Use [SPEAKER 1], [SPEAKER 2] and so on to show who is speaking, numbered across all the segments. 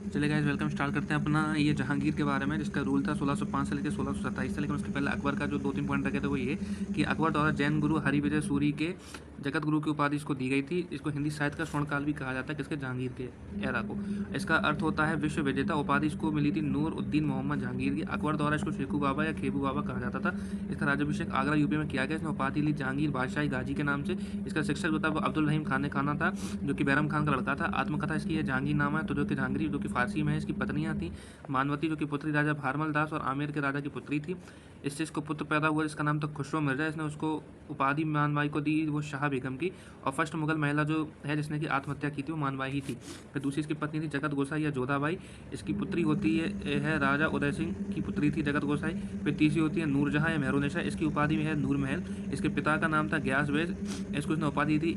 [SPEAKER 1] चलिए guys, welcome. Start करते हैं अपना ये जहांगीर के बारे में, जिसका रूल था 1605 से लेकर 1627 से। लेकिन उसके पहले अकबर का जो 2-3 पॉइंट रखे थे वो ये कि अकबर द्वारा जैन गुरु हरिविजय सूरी के जगत गुरु की उपाधि इसको दी गई थी। इसको हिंदी साहित्य का स्वर्णकाल भी कहा जाता है, किसके, जहांगीर के एरा को। इसका अर्थ होता है विश्व विजेता। उपाधि इसको मिली थी नूर उद्दीन मोहम्मद जहांगीर की। अकबर द्वारा इसको शेखू बाबा या खेबू बाबा कहा जाता था। इसका राज्याभिषेक आगरा यूपी में किया गया। इसने उपाधि ली जहांगीर बादशाही गाजी के नाम से। इसका शिक्षक जो था वो अब्दुल रहीम खान ने खाना था, जो कि बैरम खान का लड़का था। आत्मकथा इसकी है जहांगीर नामा है, तो जो कि जहांगीर जो कि फारसी में है। इसकी पत्नियां थी मानवती, जो कि पुत्री राजा भारमल दास और आमेर के राजा की पुत्री थी। इससे इसको पुत्र पैदा हुआ जिसका नाम था खुसरो मिर्जा। इसने उसको उपाधि मानवाई को दी, वो शाह बेगम की। और फर्स्ट मुगल महिला जो है जिसने की आत्महत्या की थी वो मानवाई ही थी। फिर दूसरी इसकी पत्नी थी जगत गोसाई या जोधाबाई। इसकी पुत्री होती है राजा उदय सिंह की पुत्री थी जगत गोसाई। फिर तीसरी होती है नूरजहां या मेहरुनिशा। इसकी उपाधि में है नूर महल। इसके पिता का नाम था ग्यास बेग। इसको इसने उपाधि दी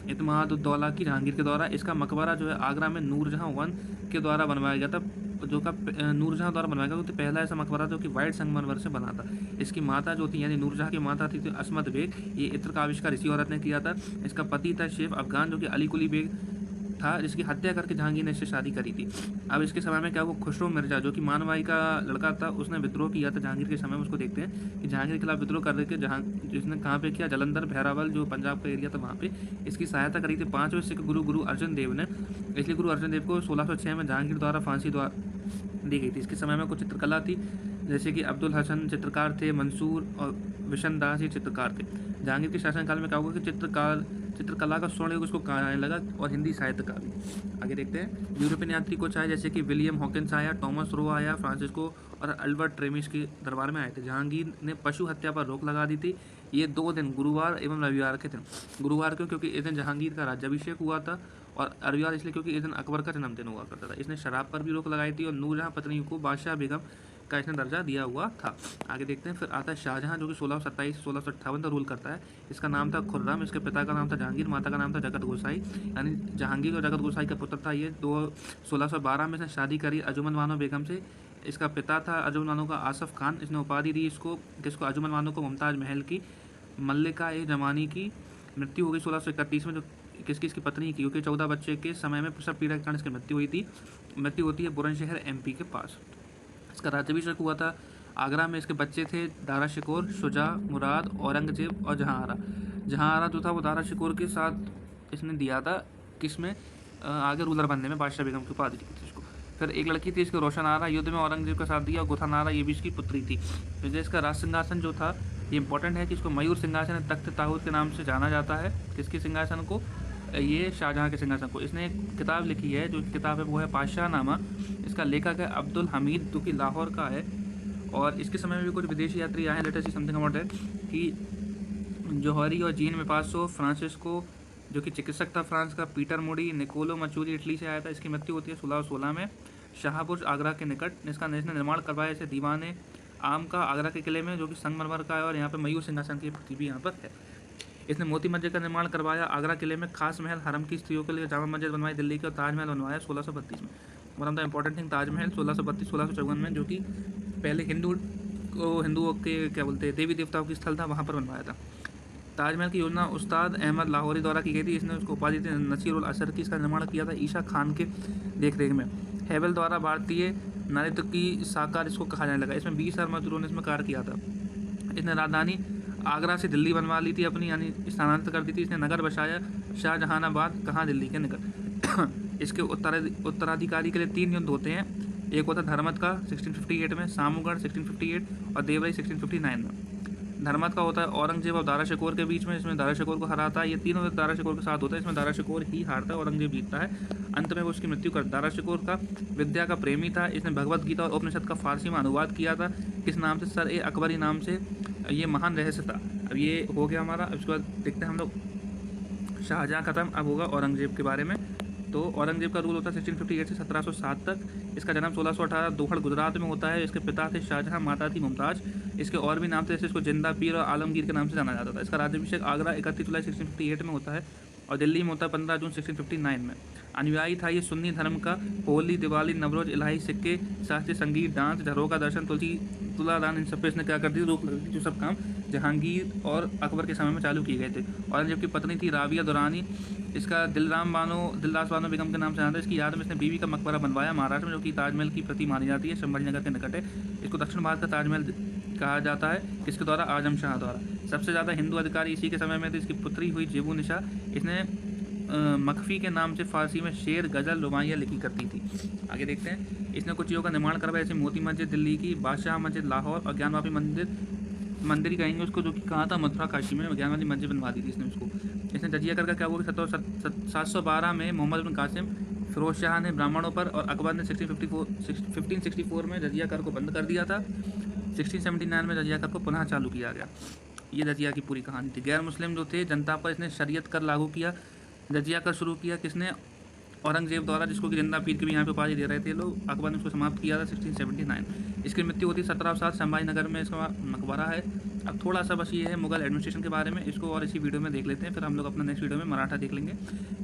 [SPEAKER 1] इतमादुद्दौला की जहांगीर के द्वारा। इसका मकबरा जो है आगरा में नूरजहां वन के द्वारा बनवाया गया था, जो का नूरजहां द्वारा बनवाया गया। तो पहला ऐसा मकबरा जो कि वाइट संगमरमर से बना था। इसकी माता जो थी यानी नूरजहां की माता थी तो असमत बेग। ये इत्र का आविष्कार इसी औरत ने किया था। इसका पति था शेफ अफगान, जो कि अली कुली बेग था, जिसकी हत्या करके जहांगीर ने इससे शादी करी थी। अब इसके समय में क्या वो खुसरो मिर्जा जो कि मानवाई का लड़का था, उसने विद्रोह किया था जहांगीर के समय में। उसको देखते हैं कि जहांगीर के खिलाफ विद्रोह करके जिसने कहाँ पे किया, जलंधर बहरावल जो पंजाब का एरिया था वहाँ पे इसकी सहायता करी थी 5वें सिख गुरु गुरु अर्जन देव ने। इसलिए गुरु अर्जन देव को 1606 में जहांगीर द्वारा फांसी दी गई थी। इसके समय में कुछ चित्रकला थी, जैसे कि अब्दुल हसन चित्रकार थे, मंसूर और विशन दास ये चित्रकार थे। जहांगीर के शासनकाल में क्या हुआ कि चित्रकला का स्वर्ण युग उसको कहा जाने लगा, और हिंदी साहित्य का भी। आगे देखते हैं। यूरोपियन यात्री कुछ आए, जैसे कि विलियम हॉकिंस आया, टॉमस रो आया, फ्रांसिस्को और अल्बर्ट ट्रेमिस के दरबार में आए थे। जहांगीर ने पशु हत्या पर रोक लगा दी थी। ये 2 दिन गुरुवार एवं रविवार के थे। गुरुवार क्यों? क्योंकि इस दिन जहांगीर का राज्याभिषेक हुआ था, और रविवार इसलिए क्योंकि इस दिन अकबर का जन्मदिन हुआ करता था। इसने शराब पर भी रोक लगाई थी, और नूरजहां पत्नी को बादशाह बेगम का इसने दर्जा दिया हुआ था। आगे देखते हैं। फिर आता है शाहजहां, जो कि 1627 से 1658 तक रूल करता है। इसका नाम था खुर्रम। इसके पिता का नाम था जहांगीर, माता का नाम था जगत गोसाई। यानी जहांगीर और जगत गोसाई का पुत्र था ये। 1612 में इसने शादी करी अर्जुमंद बानो बेगम से। इसका पिता था अर्जुमंद बानो का आसफ खान। इसने उपाधि दी इसको किसको, अर्जुमंद बानो को मुमताज महल की। मल्लिका ए जमानी की मृत्यु हो गई 1631 में, जो किसकी, इसकी पत्नी की, क्योंकि 14 बच्चे के समय में प्रसव पीड़ा के कारण इसकी मृत्यु हुई थी। मृत्यु होती है बुलंदशहर एमपी के पास। इसका राज्याभिषेक हुआ था आगरा में। इसके बच्चे थे दारा शिकोर, शुजा, मुराद, औरंगजेब और जहांआरा। जहांआरा जो था वो दारा शिकोर के साथ इसने दिया था, किसमें, आगे रूलर बनने में, बादशाह बेगम की उपाधि दी थी इसको। फिर एक लड़की थी इसको रोशन आरा, युद्ध में औरंगजेब का साथ दिया, और गुथन आरा ये भी इसकी पुत्री थी। फिर इसका राज सिंहासन जो था ये इंपॉर्टेंट है कि इसको मयूर सिंहासन तख्त ताहूत के नाम से जाना जाता है। किसके सिंहासन को? ये शाहजहां के सिंहासन को। इसने एक किताब लिखी है, जो किताब है वो है पातशाहनामा। इसका लेखक है अब्दुल हमीद, जो कि लाहौर का है। और इसके समय में भी कुछ विदेशी यात्री आए हैं। Latest see something about that कि जौहरी और जीन मेपासो, फ्रांसिस्को जो कि चिकित्सक था फ्रांस का, पीटर मोडी, निकोलो मचूरी इटली से आया था। इसकी मृत्यु होती है 1616 में शाहपुर आगरा के निकट। इसका निर्माण करवाया इसे दीवाने आम का आगरा के किले में, जो कि संगमरमर का है, और यहाँ पर मयूर सिंहासन की प्रति भी यहाँ पर है। इसने मोती मस्जिद का निर्माण करवाया आगरा किले में, खास महल हरम की स्त्रियों के लिए जामा मस्जिद बनवाई दिल्ली के, और ताजमहल बनवाया 1632 में। One of the important thing Taj Mahal 1632-1654 में, जो कि पहले हिंदुओं के क्या बोलते हैं देवी देवताओं की स्थल था, वहाँ पर बनवाया था। ताजमहल की योजना उस्ताद अहमद लाहौरी द्वारा की गई थी। इसने उसको उपाधि थी नसीर उल असर की। इसका निर्माण किया था ईशा खान के देखरेख में। हेबल द्वारा भारतीय नारित्व की साकार इसको कहा जाने लगा। इसमें 20,000 मजदूरों ने इसमें कार्य किया था। इसने राजधानी आगरा से दिल्ली बनवा ली थी अपनी, यानी स्थानांतरित कर दी थी। इसने नगर बसाया शाहजहानाबाद, कहाँ, दिल्ली के निकट। इसके उत्तराधिकारी के लिए 3 युद्ध होते हैं। एक होता है धर्मत का 1658 में, सामूगढ़ 1658 और देवराई 1659 में। धर्मत का होता है औरंगजेब और दारा शिकोर के बीच में। इसमें दारा शिकोर को हराता है। ये तीनों दारा शिकोर के साथ होता है। इसमें दारा शिकोर ही हारता है, औरंगजेब जीतता है। अंत में वो उसकी मृत्यु कर। दारा शिकोर का विद्या का प्रेमी था। इसने भगवत गीता और उपनिषद का फारसी में अनुवाद किया था। किस नाम से? सर ए अकबरी नाम से। ये महान रहस्य था। अब ये हो गया हमारा। अब उसके बाद देखते हैं हम लोग शाहजहां खत्म, अब होगा औरंगजेब के बारे में। तो औरंगजेब का रूल होता है 1658 से 1707 तक। इसका जन्म 1618 दोहड़ गुजरात में होता है। इसके पिता थे शाहजहां, माता थी मुमताज। इसके और भी नाम थे, जैसे इसको जिंदा पीर और आलमगीर के नाम से जाना जाता था। इसका राज्याभिषेक आगरा 31 जुलाई 1658 में होता है, और दिल्ली में होता है 15 जून 1659 में। अनुयायी था ये सुन्नी धर्म का। होली, दिवाली, नवरोज, इलाही, सिक्के, शास्त्रीय संगीत, डांस, झरोका दर्शन, तुलादान, इन सब पे इसने क्या कर दी, रोक लगा दी। जो सब काम जहांगीर और अकबर के समय में चालू किए गए थे। औरंगजेब की पत्नी थी राबिया दुरानी, इसका दिलदास बानो बेगम के नाम से जाना था। इसकी याद में इसने बीवी का मकबरा बनवाया महाराष्ट्र में, जो कि ताजमहल की प्रति मानी जाती है, संभाजी नगर के निकट है। इसको दक्षिण भारत का ताजमहल कहा जाता है। किसके द्वारा? आजम शाह द्वारा। सबसे ज़्यादा हिंदू अधिकारी इसी के समय में थे। इसकी पुत्री हुई जेबू निशा। इसने मखफ़ी के नाम से फारसी में शेर, गज़ल, रुबाइयाँ लिखी करती थी। आगे देखते हैं। इसने कुछ चीज़ों का निर्माण करवाया, जैसे मोती मस्जिद दिल्ली की, बादशाह मस्जिद लाहौर और ज्ञानवापी मंदिर ही कहेंगे उसको, जो कि कहाँ था? मथुरा काशी में ज्ञानवापी मस्जिद बनवा दी थी इसने उसको। इसने जजिया कर का क्या हुआ? 712 में मोहम्मद बिन कासिम, फिरोज शाह ने ब्राह्मणों पर और अकबर ने 1564 में जजिया कर को बंद कर दिया था। 1679 में जजिया कर को पुनः चालू किया गया। ये जजिया की पूरी कहानी थी। गैर मुस्लिम जो थे जनता पर इसने शरीयत कर लागू किया। जजिया कर शुरू किया किसने? औरंगजेब द्वारा, जिसको कि जिंदा पीर के भी यहाँ पे उपाधि दे रहे थे लोग। अकबर ने उसको समाप्त किया था 1679। इसकी मृत्यु होती 1707 संभाजी नगर में। इसका मकबरा है। अब थोड़ा सा बस ये है मुगल एडमिनिस्ट्रेशन के बारे में, इसको और इसी वीडियो में देख लेते हैं। फिर हम लोग अपना नेक्स्ट वीडियो में मराठा देख लेंगे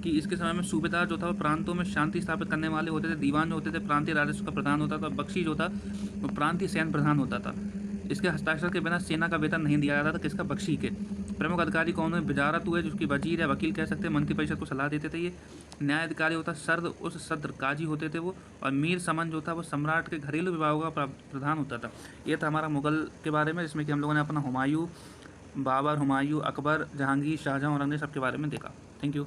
[SPEAKER 1] कि इसके समय में सूबेदार जो था वो प्रांतों में शांति स्थापित करने वाले होते थे। दीवान जो होते थे प्रांतीय राजस्व का प्रधान होता था। बख्शी जो था वो प्रांतीय सैन्य प्रधान होता था। इसके हस्ताक्षर के बिना सेना का वेतन नहीं दिया जाता था। किसका? बख्शी के। प्रमुख अधिकारी कौन हुए? वजारत हुए, जिसकी वजीर या वकील कह सकते हैं। मंत्रिपरिषद को सलाह देते थे ये। न्याय अधिकारी होता सर्द, उस सद्र काजी होते थे वो। और मीर समन जो था वो सम्राट के घरेलू विभागों का प्रधान होता था। ये था हमारा मुगल के बारे में, जिसमें कि हम लोगों ने अपना हुमायूं, बाबर, हुमायूं, अकबर, जहांगीर, शाहजहां, औरंगजेब सबके बारे में देखा। Thank you.